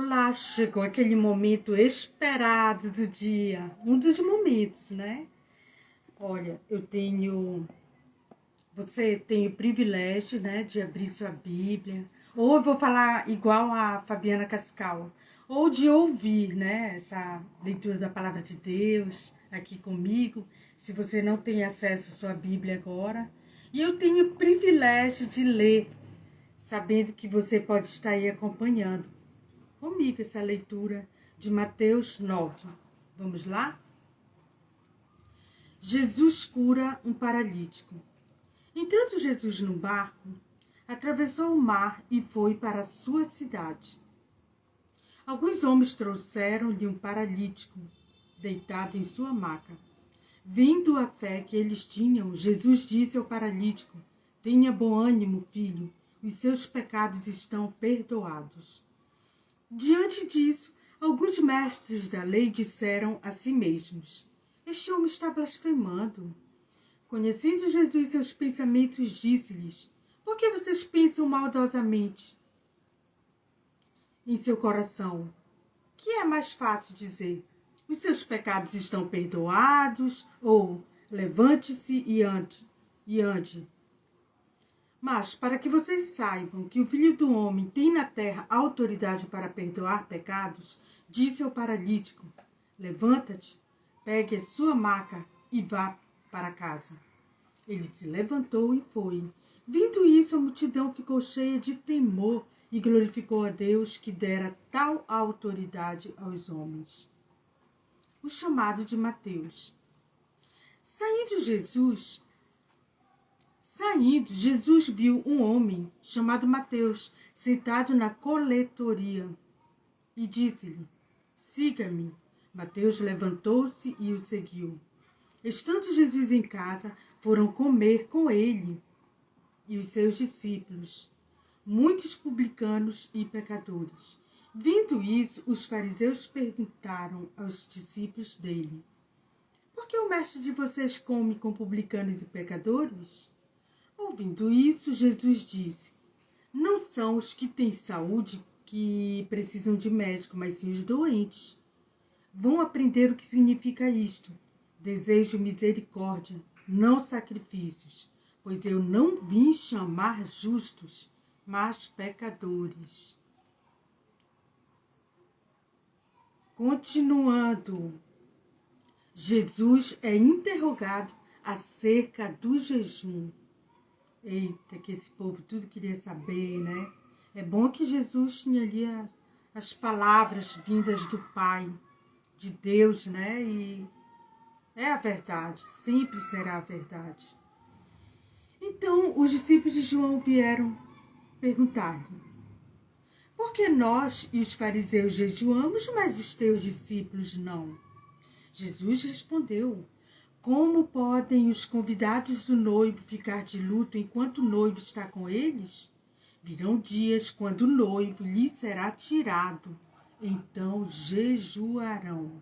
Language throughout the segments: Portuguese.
Olá, chegou aquele momento esperado do dia, um dos momentos, né? Olha, você tem o privilégio, né, de abrir sua Bíblia, ou eu vou falar igual a Fabiana Cascal, ou de ouvir, né, essa leitura da Palavra de Deus aqui comigo, se você não tem acesso à sua Bíblia agora. E eu tenho o privilégio de ler, sabendo que você pode estar aí acompanhando comigo essa leitura de Mateus 9. Vamos lá? Jesus cura um paralítico. Entrando Jesus no barco, atravessou o mar e foi para a sua cidade. Alguns homens trouxeram-lhe um paralítico, deitado em sua maca. Vendo a fé que eles tinham, Jesus disse ao paralítico: "Tenha bom ânimo, filho, os seus pecados estão perdoados." Diante disso, alguns mestres da lei disseram a si mesmos: "Este homem está blasfemando." Conhecendo Jesus seus pensamentos, disse-lhes: "Por que vocês pensam maldosamente em seu coração? Que é mais fácil dizer: os seus pecados estão perdoados, ou levante-se e ande. Mas, para que vocês saibam que o Filho do Homem tem na terra autoridade para perdoar pecados, disse ao paralítico: "Levanta-te, pegue a sua maca e vá para casa." Ele se levantou e foi. Vendo isso, a multidão ficou cheia de temor e glorificou a Deus que dera tal autoridade aos homens. O chamado de Mateus. Saindo, Jesus viu um homem chamado Mateus sentado na coletoria e disse-lhe: "Siga-me." Mateus levantou-se e o seguiu. Estando Jesus em casa, foram comer com ele e os seus discípulos muitos publicanos e pecadores. Vendo isso, os fariseus perguntaram aos discípulos dele: "Por que o mestre de vocês come com publicanos e pecadores?" Ouvindo isso, Jesus disse: "Não são os que têm saúde que precisam de médico, mas sim os doentes. Vão aprender o que significa isto: desejo misericórdia, não sacrifícios, pois eu não vim chamar justos, mas pecadores." Continuando, Jesus é interrogado acerca do jejum. Eita, que esse povo tudo queria saber, né? É bom que Jesus tinha ali as palavras vindas do Pai, de Deus, né? E é a verdade, sempre será a verdade. Então, os discípulos de João vieram perguntar-lhe: "Por que nós e os fariseus jejuamos, mas os teus discípulos não?" Jesus respondeu: "Como podem os convidados do noivo ficar de luto enquanto o noivo está com eles? Virão dias quando o noivo lhe será tirado, então jejuarão.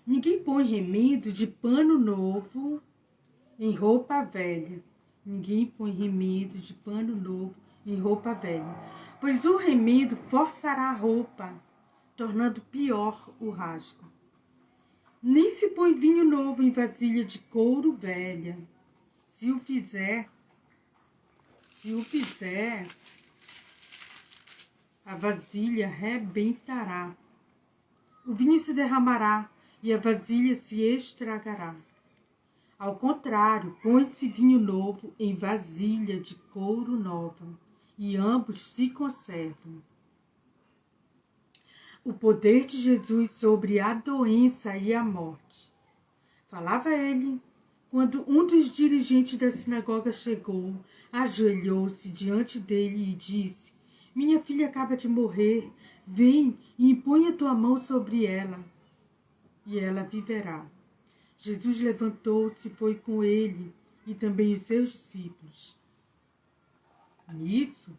Ninguém põe remendo de pano novo em roupa velha. Ninguém põe remendo de pano novo em roupa velha, pois o remendo forçará a roupa, tornando pior o rasgo. Nem se põe vinho novo em vasilha de couro velha. Se o fizer, a vasilha rebentará. O vinho se derramará e a vasilha se estragará. Ao contrário, põe-se vinho novo em vasilha de couro nova, e ambos se conservam." O poder de Jesus sobre a doença e a morte. Falava ele quando um dos dirigentes da sinagoga chegou, ajoelhou-se diante dele e disse: "Minha filha acaba de morrer. Vem e impõe a tua mão sobre ela, e ela viverá." Jesus levantou-se e foi com ele e também os seus discípulos. Nisso,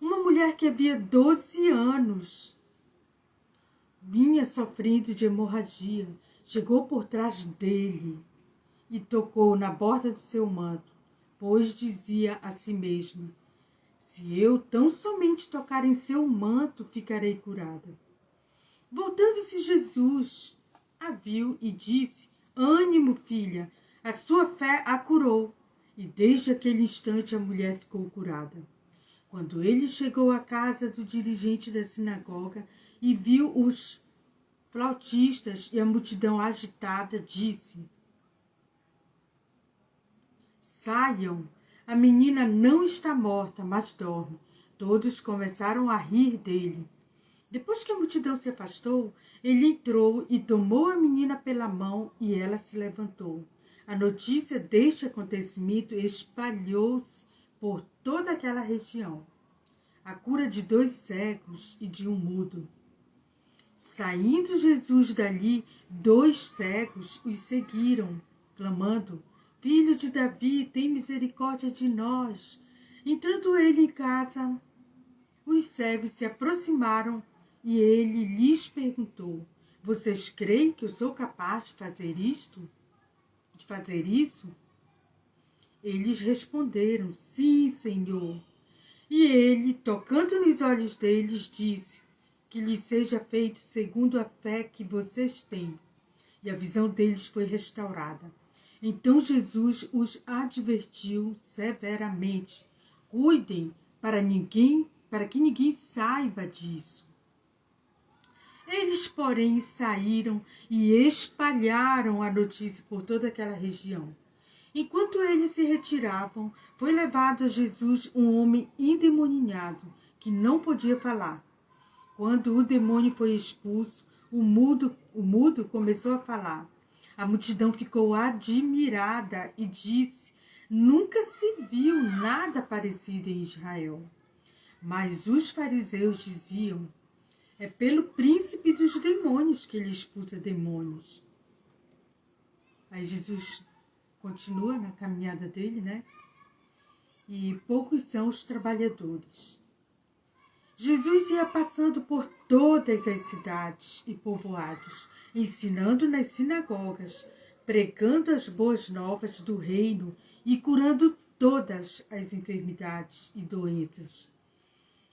uma mulher que havia 12 anos vinha sofrendo de hemorragia, chegou por trás dele e tocou na borda do seu manto, pois dizia a si mesma: "Se eu tão somente tocar em seu manto, ficarei curada." Voltando-se Jesus, a viu e disse: ânimo, filha, a sua fé a curou. E desde aquele instante a mulher ficou curada. Quando ele chegou à casa do dirigente da sinagoga e viu os flautistas e a multidão agitada, disse: saiam, a menina não está morta, mas dorme. Todos começaram a rir dele. Depois que a multidão se afastou, ele entrou e tomou a menina pela mão e ela se levantou. A notícia deste acontecimento espalhou-se por toda aquela região. A cura de 2 cegos e de um mudo. Saindo Jesus dali, 2 cegos os seguiram, clamando: Filho de Davi, tem misericórdia de nós. Entrando ele em casa, os cegos se aproximaram e ele lhes perguntou: vocês creem que eu sou capaz de fazer isto? De fazer isso? Eles responderam: sim, Senhor. E ele, tocando nos olhos deles, disse: que lhes seja feito segundo a fé que vocês têm. E a visão deles foi restaurada. Então Jesus os advertiu severamente: cuidem para que ninguém saiba disso. Eles, porém, saíram e espalharam a notícia por toda aquela região. Enquanto eles se retiravam, foi levado a Jesus um homem endemoniado, que não podia falar. Quando o demônio foi expulso, o mudo começou a falar. A multidão ficou admirada e disse: nunca se viu nada parecido em Israel. Mas os fariseus diziam: é pelo príncipe dos demônios que ele expulsa demônios. Aí Jesus continua na caminhada dele, né? E poucos são os trabalhadores. Jesus ia passando por todas as cidades e povoados, ensinando nas sinagogas, pregando as boas novas do reino e curando todas as enfermidades e doenças.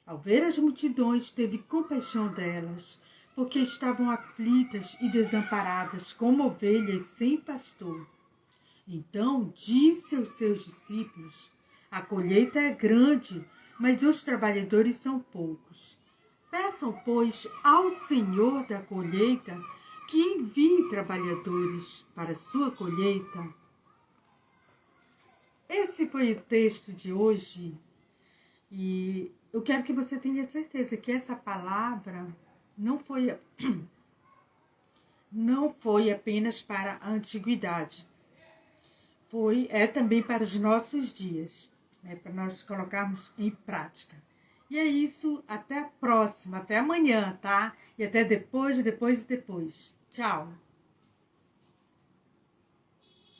Ao ver as multidões, teve compaixão delas, porque estavam aflitas e desamparadas como ovelhas sem pastor. Então disse aos seus discípulos: a colheita é grande, mas os trabalhadores são poucos. Peçam, pois, ao Senhor da colheita que envie trabalhadores para a sua colheita. Esse foi o texto de hoje e eu quero que você tenha certeza que essa palavra não foi apenas para a antiguidade. É também para os nossos dias, né, para nós colocarmos em prática. E é isso, até a próxima, até amanhã, tá? E até depois. Tchau!